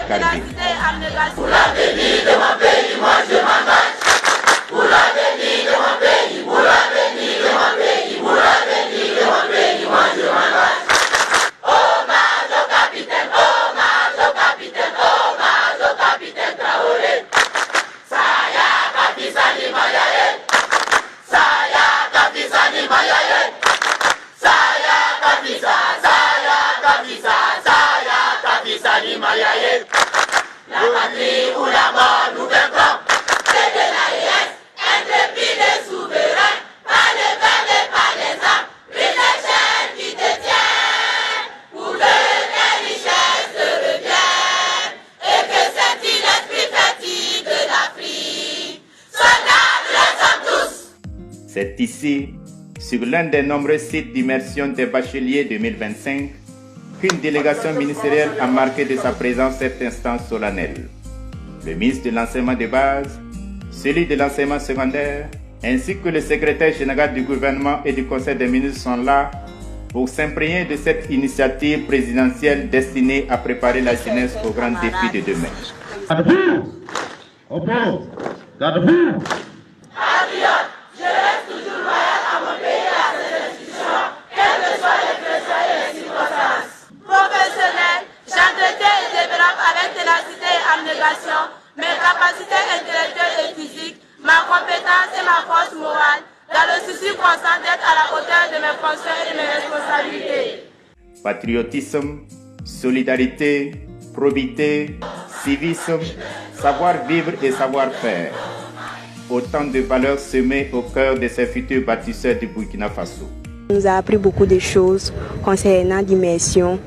Cardi. Pour l'avenir de mon pays, moi je m'engage. Pour l'avenir de mon pays, pour l'avenir de mon pays, pour l'avenir de mon pays, moi je m'engage. Hommage au capitaine, hommage au capitaine, hommage au capitaine Traoré. Saya Kafisani Mayaye, Saya Kafisani Mayaye, Saya Kafisa, Saya Kafisa, Saya Kafisani Mayaye. La patrie ou la mort nous vaincrons. C'est de l'AIS, intrépide et souverain, par les verbes et par les âmes, prise les chaînes qui te tiennent, pour que tes richesses te reviennent, et que cet inesprit fatigue de l'Afrique. Soldats, nous les sommes tous. C'est ici, sur l'un des nombreux sites d'immersion des bacheliers 2025, qu'une délégation ministérielle a marqué de sa présence cet instant solennel. Le ministre de l'enseignement de base, celui de l'enseignement secondaire, ainsi que le secrétaire général du gouvernement et du conseil des ministres sont là pour s'imprégner de cette initiative présidentielle destinée à préparer la jeunesse aux grands défis de demain. Patriote, je reste toujours loyal à mon pays et à ses institutions, quelles que soient les pressions et les circonstances. Professionnel, j'entretiens et développe avec ténacité et abnégation mes capacités intellectuelles et physiques, ma compétence et ma force morale, dans le souci constant d'être à la hauteur de mes fonctions et de mes responsabilités. Patriotisme, solidarité, probité, civisme, savoir-vivre et savoir-faire. Autant de valeurs semées au cœur de ces futurs bâtisseurs du Burkina Faso. On nous a appris beaucoup de choses concernant l'immersion,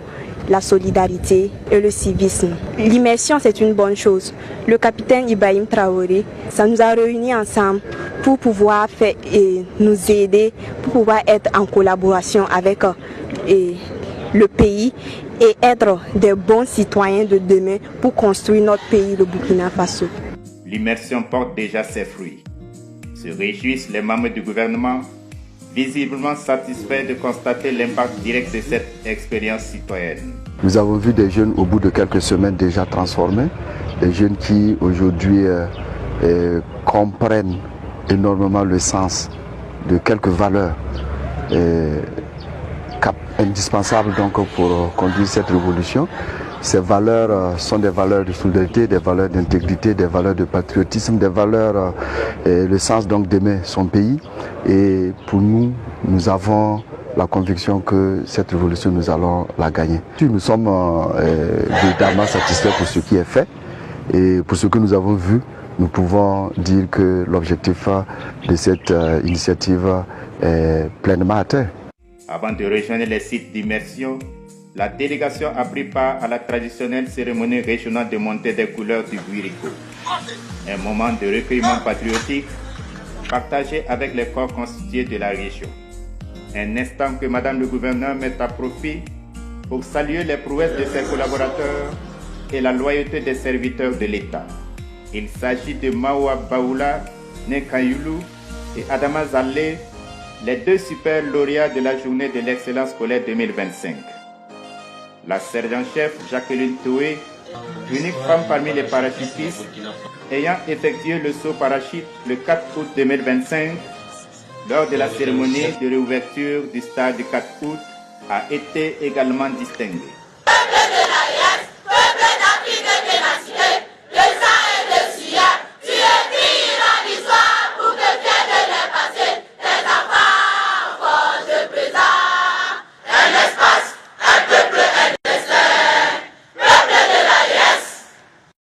la solidarité et le civisme. L'immersion, c'est une bonne chose. Le capitaine Ibrahim Traoré, ça nous a réunis ensemble pour pouvoir faire et nous aider, pour pouvoir être en collaboration avec le pays et être des bons citoyens de demain pour construire notre pays, le Burkina Faso. L'immersion porte déjà ses fruits. Se réjouissent les membres du gouvernement, visiblement satisfaits de constater l'impact direct de cette expérience citoyenne. Nous avons vu des jeunes au bout de quelques semaines déjà transformés, des jeunes qui aujourd'hui comprennent énormément le sens de quelques valeurs indispensables donc pour conduire cette révolution. Ces valeurs sont des valeurs de solidarité, des valeurs d'intégrité, des valeurs de patriotisme, des valeurs, le sens donc d'aimer son pays. Et pour nous, nous avons la conviction que cette révolution, nous allons la gagner. Nous sommes véritablement satisfaits pour ce qui est fait et pour ce que nous avons vu. Nous pouvons dire que l'objectif de cette initiative est pleinement atteint. Avant de rejoindre les sites d'immersion, la délégation a pris part à la traditionnelle cérémonie régionale de montée des couleurs du Buiriko. Un moment de recueillement patriotique partagé avec les corps constitués de la région. Un instant que Madame le gouverneur met à profit pour saluer les prouesses de ses collaborateurs et la loyauté des serviteurs de l'État. Il s'agit de Mawa Baoula Nekayulu et Adama Zallé, les deux super lauréats de la journée de l'excellence scolaire 2025. La sergent-chef Jacqueline Toué, unique femme parmi les parachutistes, ayant effectué le saut parachute le 4 août 2025, lors de la cérémonie de réouverture du stade du 4 août, a été également distinguée.